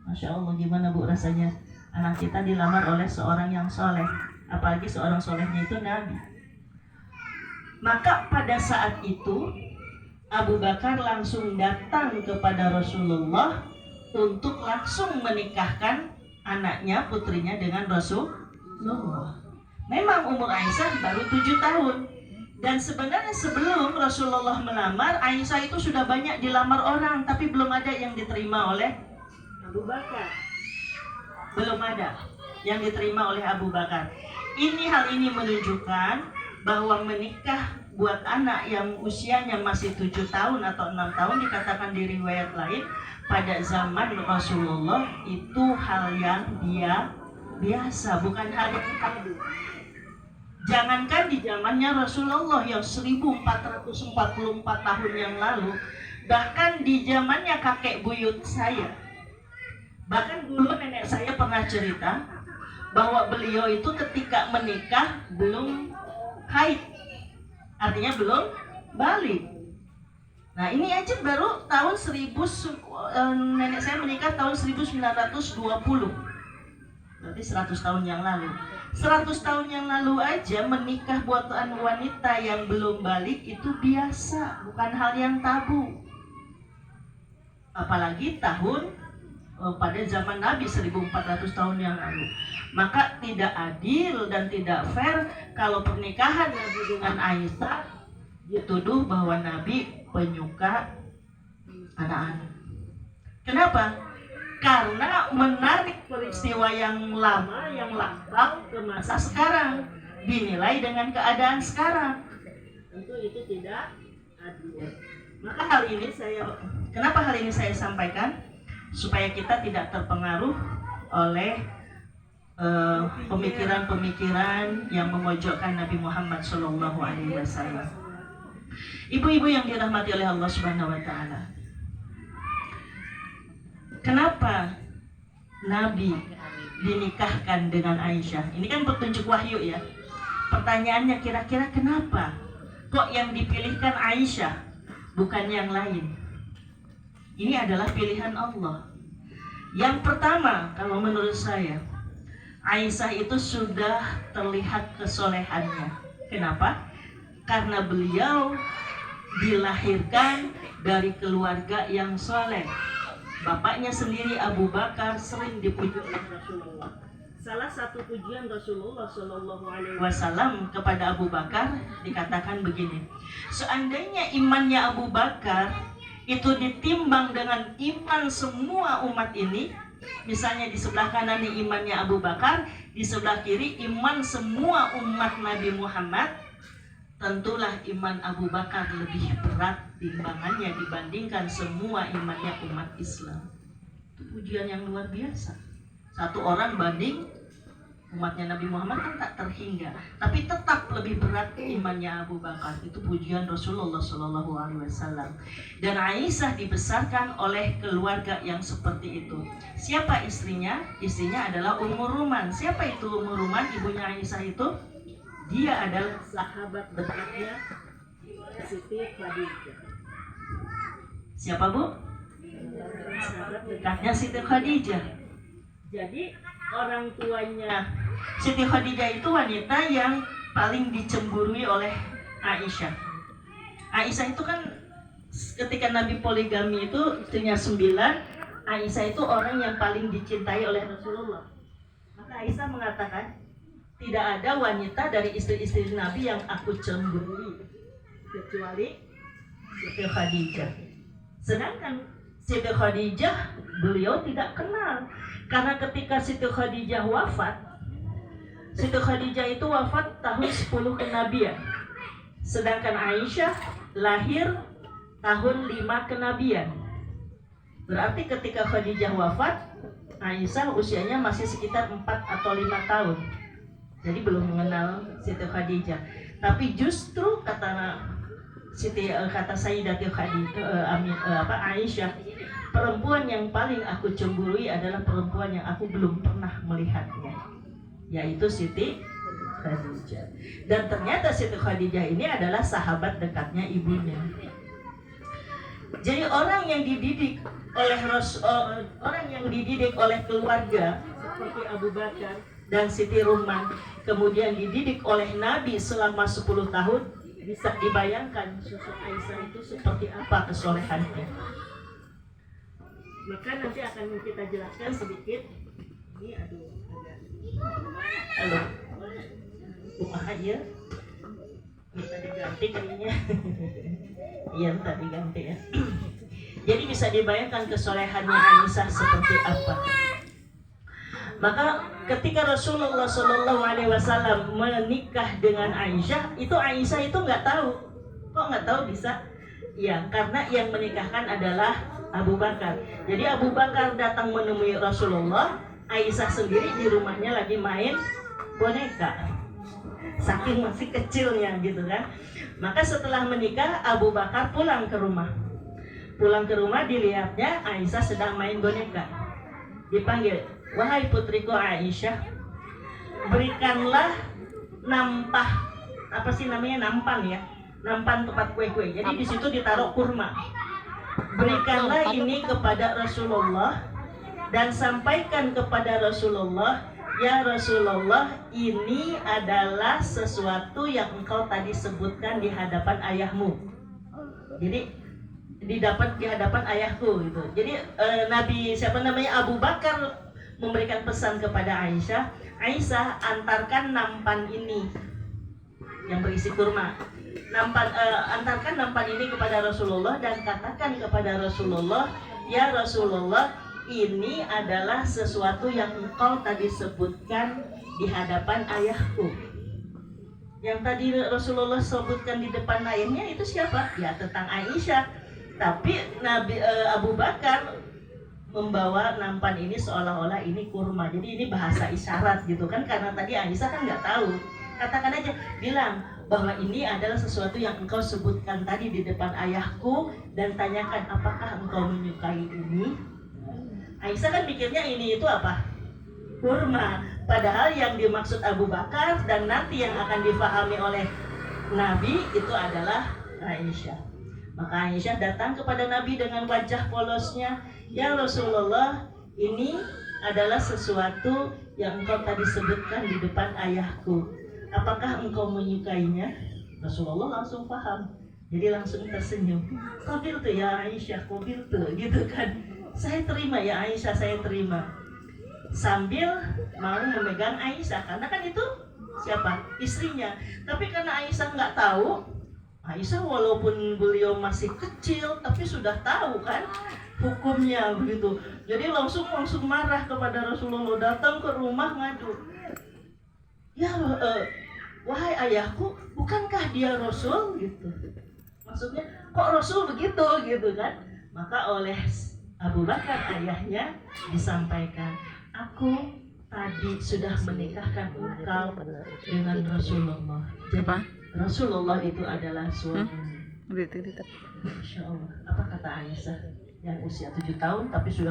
Masya Allah, gimana Bu rasanya anak kita dilamar oleh seorang yang soleh, apalagi seorang solehnya itu Nabi. Maka pada saat itu Abu Bakar langsung datang kepada Rasulullah untuk langsung menikahkan anaknya, putrinya dengan Rasulullah. Memang umur Aisyah baru 7 tahun. Dan sebenarnya sebelum Rasulullah melamar, Aisyah itu sudah banyak dilamar orang, tapi belum ada yang diterima oleh Abu Bakar. Belum ada yang diterima oleh Abu Bakar. Hal ini menunjukkan bahwa menikah buat anak yang usianya masih 7 tahun atau 6 tahun, dikatakan di riwayat lain, pada zaman Rasulullah itu hal yang biasa, bukan hal yang tabu. Jangankan di zamannya Rasulullah yang 1444 tahun yang lalu, bahkan di zamannya kakek buyut saya. Bahkan dulu nenek saya pernah cerita bahwa beliau itu ketika menikah belum haid, artinya belum balik. Nah ini aja baru tahun nenek saya menikah tahun 1920, berarti 100 tahun yang lalu. 100 tahun yang lalu aja menikah buatan wanita yang belum balik itu biasa, bukan hal yang tabu. Apalagi pada zaman Nabi 1400 tahun yang lalu. Maka tidak adil dan tidak fair kalau pernikahan Nabi dengan Aisyah dituduh bahwa Nabi penyuka anak-anak. Kenapa? Karena menarik peristiwa yang lama, yang lampau ke masa sekarang, dinilai dengan keadaan sekarang. Tentu itu tidak adil. Maka kenapa hal ini saya sampaikan? Supaya kita tidak terpengaruh oleh pemikiran-pemikiran yang memojokkan Nabi Muhammad SAW. Ibu-ibu yang dirahmati oleh Allah Subhanahu Wa Taala. Kenapa Nabi dinikahkan dengan Aisyah? Ini kan petunjuk wahyu ya. Pertanyaannya kira-kira kenapa? Kok yang dipilihkan Aisyah, bukan yang lain? Ini adalah pilihan Allah. Yang pertama, kalau menurut saya, Aisyah itu sudah terlihat kesolehannya. Kenapa? Karena beliau dilahirkan dari keluarga yang soleh. Bapaknya sendiri Abu Bakar sering dipuji oleh Rasulullah. Salah satu pujian Rasulullah SAW kepada Abu Bakar dikatakan begini: seandainya imannya Abu Bakar itu ditimbang dengan iman semua umat ini, misalnya di sebelah kanan ini imannya Abu Bakar, di sebelah kiri iman semua umat Nabi Muhammad, tentulah iman Abu Bakar lebih berat timbangannya dibandingkan semua imannya umat Islam. Itu pujian yang luar biasa. Satu orang banding umatnya Nabi Muhammad kan tak terhingga, tapi tetap lebih berat imannya Abu Bakar. Itu pujian Rasulullah SAW. Dan Aisyah dibesarkan oleh keluarga yang seperti itu. Siapa istrinya? Istrinya adalah Ummu Ruman. Siapa itu Ummu Ruman? Ibunya Aisyah itu. Dia adalah sahabat dekatnya Siti Khadijah. Siapa Bu? Sahabat dekatnya Siti Khadijah. Jadi orang tuanya Siti Khadijah itu wanita yang paling dicemburui oleh Aisyah. Aisyah itu kan ketika Nabi poligami itu istrinya 9, Aisyah itu orang yang paling dicintai oleh Rasulullah. Maka Aisyah mengatakan, tidak ada wanita dari istri-istri Nabi yang aku cemburui kecuali Siti Khadijah. Sedangkan Siti Khadijah beliau tidak kenal, karena ketika Siti Khadijah wafat, Siti Khadijah itu wafat tahun 10 kenabian, sedangkan Aisyah lahir tahun 5 kenabian. Berarti ketika Khadijah wafat, Aisyah usianya masih sekitar 4 atau 5 tahun. Jadi belum mengenal Siti Khadijah. Tapi justru kata Sayyidati Aisyah, perempuan yang paling aku cemburui adalah perempuan yang aku belum pernah melihatnya, yaitu Siti Khadijah. Dan ternyata Siti Khadijah ini adalah sahabat dekatnya ibunya. Jadi orang yang dididik oleh keluarga seperti Abu Bakar dan Siti Ruman, kemudian dididik oleh Nabi selama 10 tahun, bisa dibayangkan sosok Aisyah itu seperti apa kesolehannya. Maka nanti akan kita jelaskan sedikit. Ini halo, kumaha ya? Bisa diganti kayaknya. Iya, tadi ganti ya. Jadi bisa dibayangkan kesolehannya Aisyah seperti apa. Maka ketika Rasulullah SAW menikah dengan Aisyah, Aisyah itu nggak tahu. Kok nggak tahu bisa? Ya, karena yang menikahkan adalah Abu Bakar. Jadi Abu Bakar datang menemui Rasulullah, Aisyah sendiri di rumahnya lagi main boneka. Saking masih kecilnya gitu kan. Maka setelah menikah, Abu Bakar pulang ke rumah. Pulang ke rumah, dilihatnya Aisyah sedang main boneka. Dipanggil, wahai putriku Aisyah, berikanlah nampah, apa sih namanya, nampan ya, nampan tempat kue-kue. Jadi di situ ditaruh kurma. Berikanlah ini kepada Rasulullah dan sampaikan kepada Rasulullah, ya Rasulullah, ini adalah sesuatu yang engkau tadi sebutkan di hadapan ayahmu. Jadi didapat di hadapan ayahku gitu. Jadi Abu Bakar memberikan pesan kepada Aisyah, Aisyah, antarkan nampan ini yang berisi kurma. Antarkan nampan ini kepada Rasulullah dan katakan kepada Rasulullah, ya Rasulullah, ini adalah sesuatu yang engkau tadi sebutkan di hadapan ayahku. Yang tadi Rasulullah sebutkan di depan ayahnya itu siapa? Ya, tentang Aisyah. Tapi Abu Bakar membawa nampan ini seolah-olah ini kurma. Jadi ini bahasa isyarat gitu kan, karena tadi Aisyah kan nggak tahu. Katakan aja, bilang bahwa ini adalah sesuatu yang engkau sebutkan tadi di depan ayahku, dan tanyakan apakah engkau menyukai ini. Aisyah kan pikirnya ini itu apa? Kurma. Padahal yang dimaksud Abu Bakar dan nanti yang akan difahami oleh Nabi itu adalah Aisyah. Maka Aisyah datang kepada Nabi dengan wajah polosnya, ya Rasulullah, ini adalah sesuatu yang engkau tadi sebutkan di depan ayahku. Apakah engkau menyukainya? Rasulullah langsung paham. Jadi langsung tersenyum. Qabil tuh ya Aisyah, qabil tuh gitu kan. Saya terima ya Aisyah, saya terima. Sambil mau memegang Aisyah, karena kan itu siapa? Istrinya. Tapi karena Aisyah nggak tahu, Aisyah walaupun beliau masih kecil, tapi sudah tahu kan hukumnya begitu. Jadi langsung marah kepada Rasulullah, datang ke rumah ngadu. Ya, wahai ayahku, bukankah dia Rasul gitu? Maksudnya kok Rasul begitu gitu kan? Maka oleh Abu Bakar ayahnya disampaikan, aku tadi sudah menikahkan engkau dengan Rasulullah. Jadi Rasulullah itu adalah suaminya. Masya Allah. Apa kata Aisyah yang usia 7 tahun tapi sudah